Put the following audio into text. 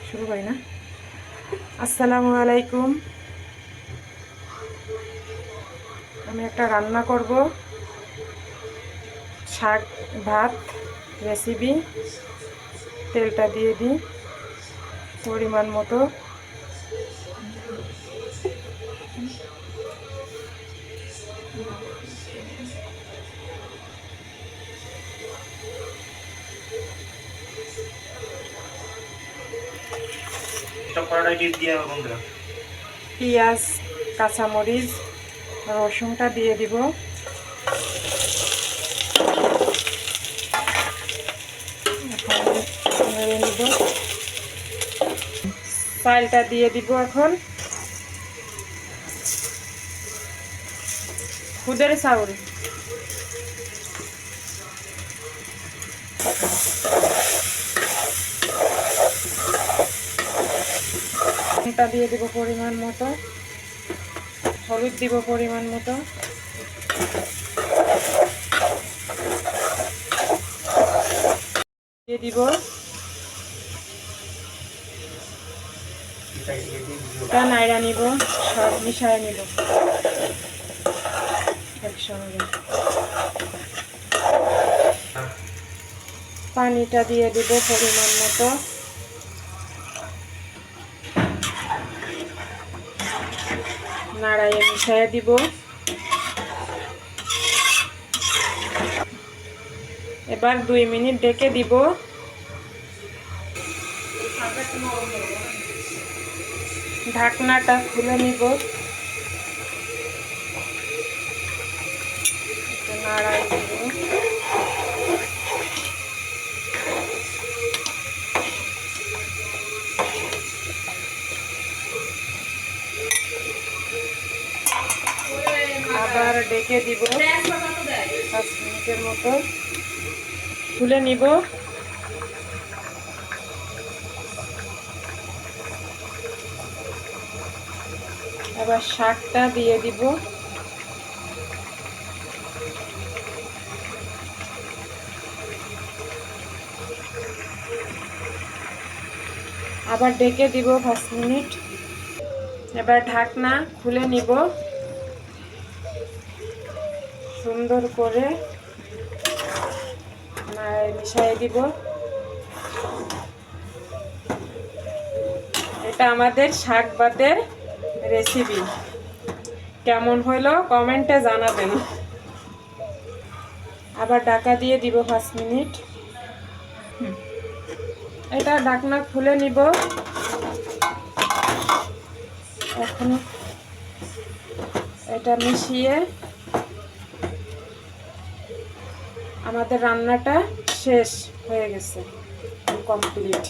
শুরু করি না। আসসালামু আলাইকুম। আমি একটা রান্না করব, শাক ভাত রেসিপি। তেলটা দিয়ে দিই পরিমাণ মতো। পেঁয়াজ, কাঁচামরিচ, রসুনটা দিয়ে দিব। নেড়ে নিব। চালটা দিয়ে দিব এখন। খুদের চাউল। নুনটা দিয়ে দিব পরিমাণ মতো, হলুদ দিব পরিমাণ মতো, দিয়ে দিব নাইড়া নিব, সব মিশায় নিব একসঙ্গে। পানিটা দিয়ে দিব পরিমাণ মতো। নাড়াইয়ে মিশাইয়ে দিব। এবার 2 মিনিট ঢেকে দিব। ঢাকনাটা খুলে নিব। নাড়াই দিব। আবার ঢেকে দিব 5 মিনিটের মতো। খুলে নিব। এবার শাকটা দিয়ে দিব। আবার ঢেকে দিব 5 মিনিট। এবার ঢাকনা খুলে নিব। সুন্দর করে মিশিয়ে দিব। এটা আমাদের শাক ভাতের রেসিপি। কেমন হলো কমেন্টে জানাবেন। আবার ঢাকা দিয়ে দিব 5 মিনিট। এটা ঢাকনা খুলে নিব। এখন এটা মিশিয়ে আমাদের রান্নাটা শেষ হয়ে গেছে, কমপ্লিট।